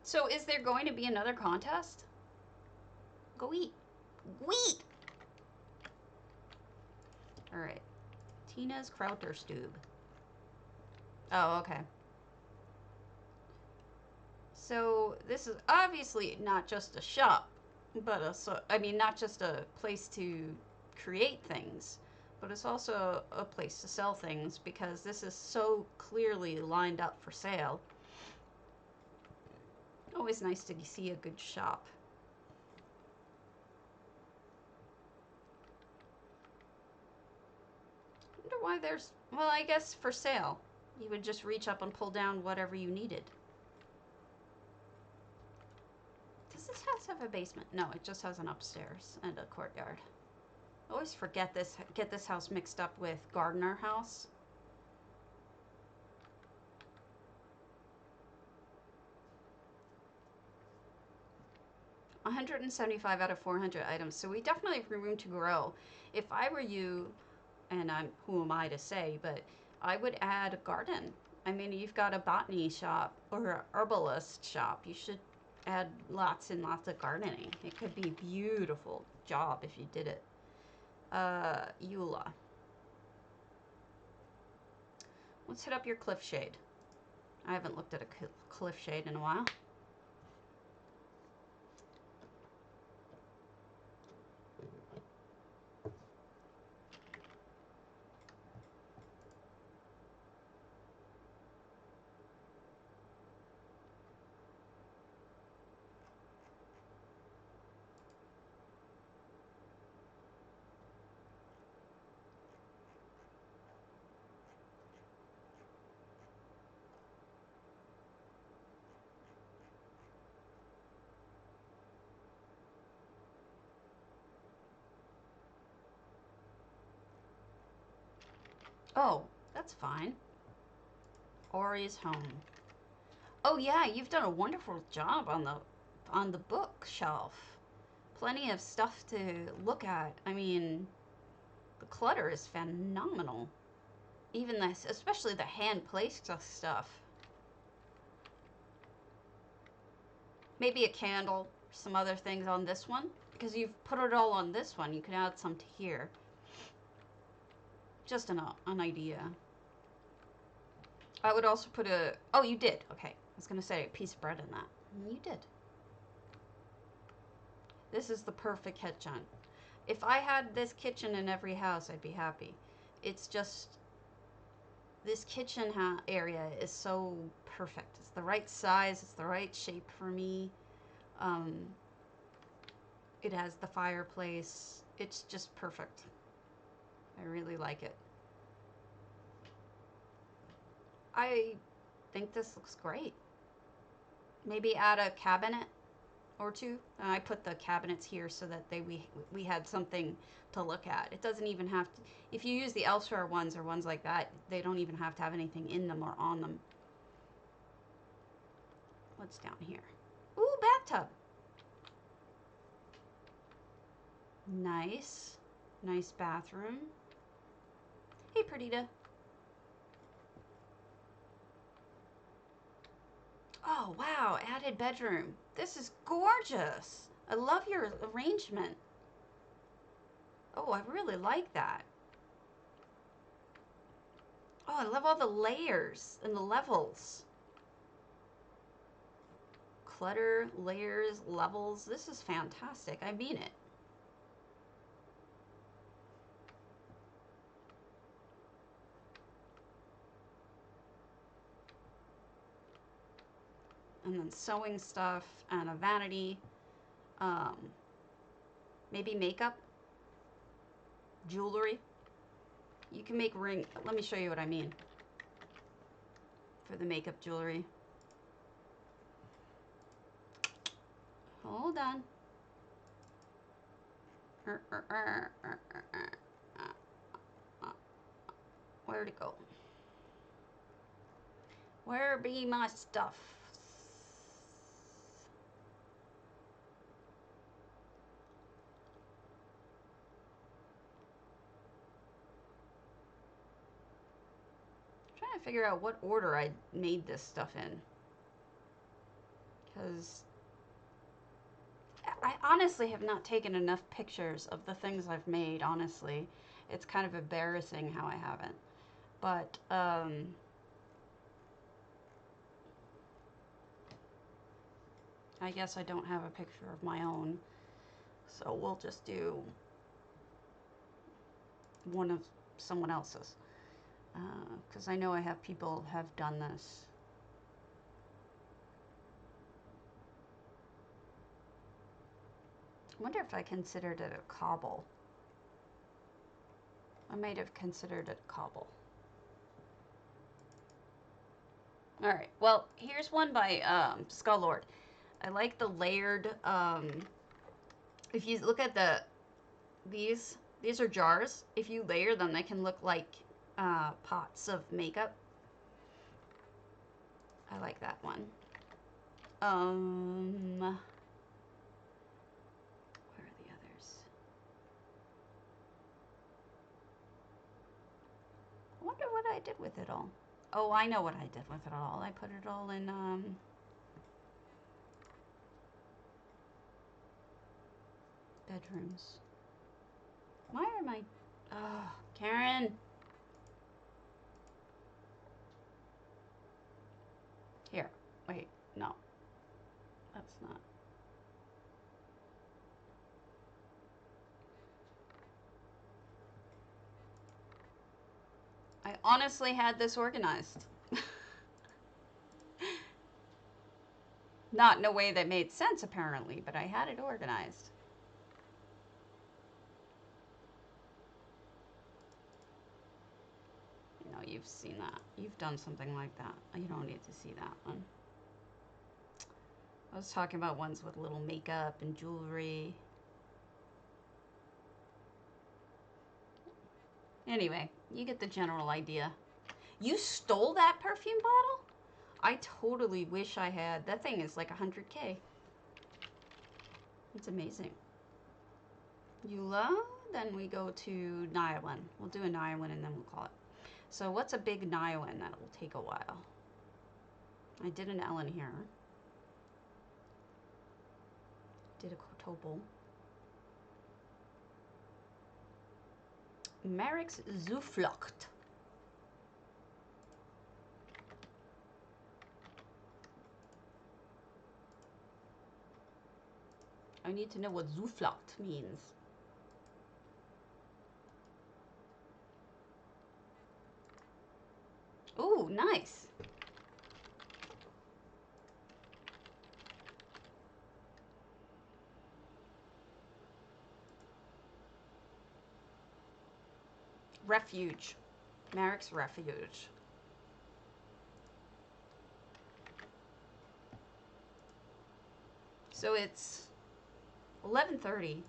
So is there going to be another contest? Go eat. Go eat! Alright. Tina's Krauterstube. Oh, okay. So this is obviously not just a shop, but not just a place to create things, but it's also a place to sell things because this is so clearly lined up for sale. Always nice to see a good shop. I wonder why there's, well, I guess for sale. You would just reach up and pull down whatever you needed. Does this house have a basement? No, it just has an upstairs and a courtyard. I always forget this, get this house mixed up with Gardener House. $175 out of 400 items, so we definitely have room to grow. If I were you, and who am I to say, but I would add a garden. I mean, you've got a botany shop or an herbalist shop. You should add lots and lots of gardening. It could be a beautiful job if you did it. Eula. Let's hit up your cliffshade. I haven't looked at a cliffshade in a while. Oh, that's fine. Auri's home. Oh yeah, you've done a wonderful job on the bookshelf. Plenty of stuff to look at. I mean, the clutter is phenomenal. Even this, especially the hand-placed stuff. Maybe a candle, some other things on this one. Because you've put it all on this one, you can add some to here. Just an idea. I would also put a... Oh, you did. Okay. I was going to say a piece of bread in that. You did. This is the perfect kitchen. If I had this kitchen in every house, I'd be happy. It's just... This kitchen area is so perfect. It's the right size. It's the right shape for me. It has the fireplace. It's just perfect. I really like it. I think this looks great. Maybe add a cabinet or two. I put the cabinets here so that we had something to look at. It doesn't even have to, if you use the elsewhere ones or ones like that, they don't even have to have anything in them or on them. What's down here? Ooh, bathtub. Nice. Nice bathroom. Hey, Perdita. Oh, wow. Added bedroom. This is gorgeous. I love your arrangement. Oh, I really like that. Oh, I love all the layers and the levels. Clutter, layers, levels. This is fantastic. I mean it. And then sewing stuff and a vanity. Maybe makeup. Jewelry. You can make ring. Let me show you what I mean. For the makeup jewelry. Hold on. Where'd it go? Where be my stuff? I'm trying to figure out what order I made this stuff in. Because I honestly have not taken enough pictures of the things I've made, honestly. It's kind of embarrassing how I haven't. But, I guess I don't have a picture of my own. So we'll just do one of someone else's. Because I know I have people have done this. I wonder if I considered it a cobble. I might have considered it a cobble. Alright, well, here's one by Skullord. I like the layered, if you look at these are jars. If you layer them, they can look like pots of makeup. I like that one. Where are the others? I wonder what I did with it all. Oh, I know what I did with it all. I put it all in, bedrooms. Why am I... Oh, Karen. Here. Wait. No. That's not... I honestly had this organized. Not in a way that made sense, apparently, but I had it organized. You know, you've seen that. You've done something like that. You don't need to see that one. I was talking about ones with little makeup and jewelry. Anyway, you get the general idea. You stole that perfume bottle? I totally wish I had. That thing is like 100K. It's amazing. Eula, then we go to niawyn. We'll do a niawyn and then we'll call it. So what's a big niawyn? That will take a while. I did an elinhir. Did a Topal. Merrick's Zuflucht. I need to know what Zuflucht means. Ooh, nice. Refuge. Merrick's Refuge. So it's 11:30.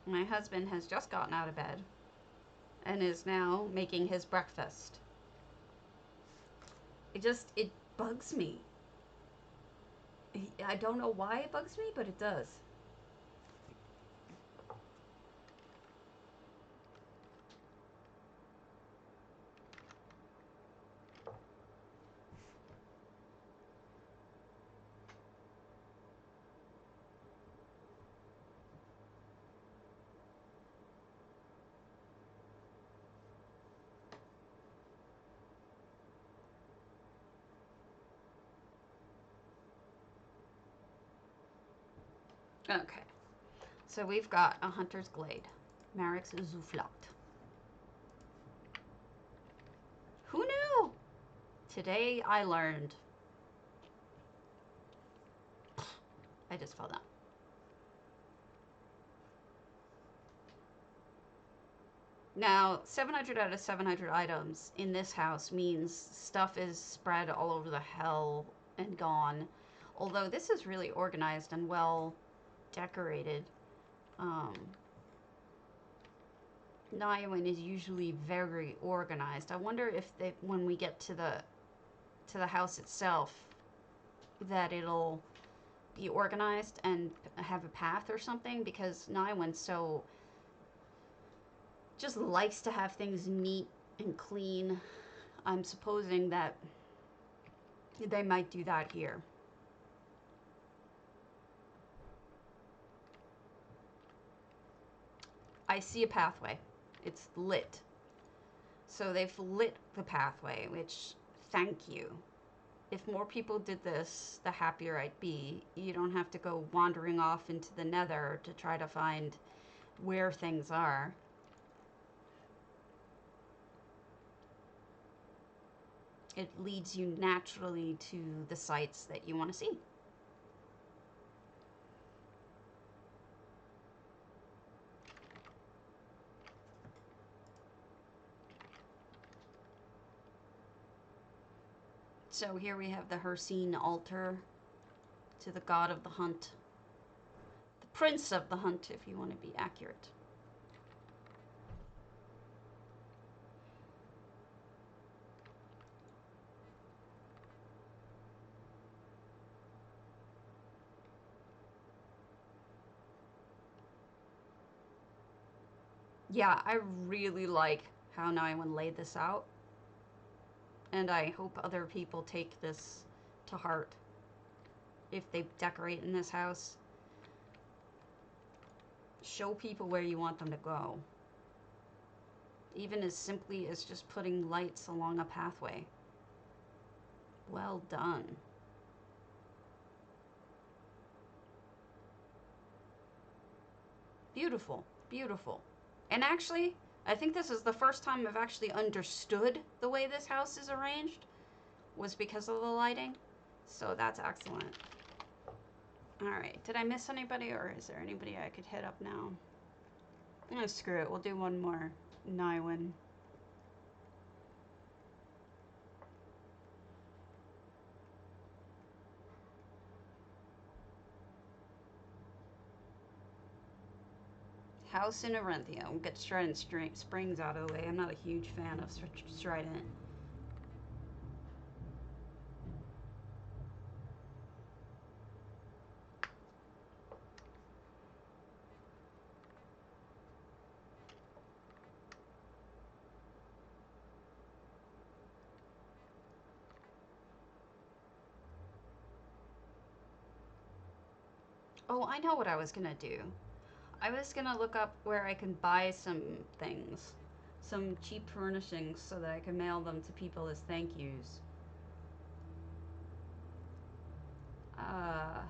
My husband has just gotten out of bed and is now making his breakfast. It bugs me. I don't know why it bugs me, but it does. Okay, so we've got a hunter's glade. Merrick's Zuflucht. Who knew? Today I learned. I just fell down. Now, 700 out of 700 items in this house means stuff is spread all over the hell and gone. Although this is really organized and well decorated. Niawyn is usually very organized. I wonder if when we get to the house itself, that it'll be organized and have a path or something, because Niawyn so just likes to have things neat and clean. I'm supposing that they might do that here. I see a pathway. It's lit. So they've lit the pathway, which, thank you. If more people did this, the happier I'd be. You don't have to go wandering off into the nether to try to find where things are. It leads you naturally to the sites that you want to see. So here we have the Hersine altar to the god of the hunt. The prince of the hunt, if you want to be accurate. Yeah, I really like how Niawyn laid this out. And I hope other people take this to heart if they decorate in this house. Show people where you want them to go. even as simply as just putting lights along a pathway. Well done. Beautiful, beautiful. And actually, I think this is the first time I've actually understood the way this house is arranged, was because of the lighting. So that's excellent. All right, did I miss anybody, or is there anybody I could hit up now? Oh, screw it, we'll do one more niawyn. House in Arenthia. We'll get Strident Springs out of the way. I'm not a huge fan of Strident. Oh, I know what I was gonna do. I was gonna look up where I can buy some things. Some cheap furnishings so that I can mail them to people as thank yous. I'll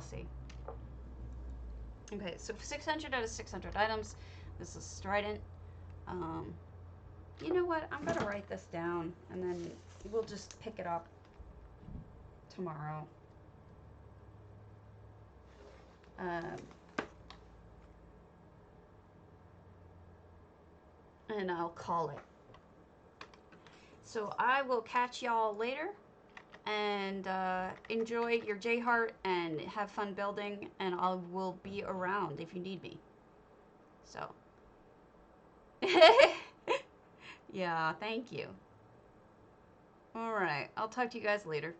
see. Okay, so 600 out of 600 items. This is Strident. You know what? I'm gonna write this down and then we'll just pick it up tomorrow. And I'll call it. So I will catch y'all later, and enjoy your J-Heart and have fun building, and I will be around if you need me. So. Yeah, thank you. Alright, I'll talk to you guys later.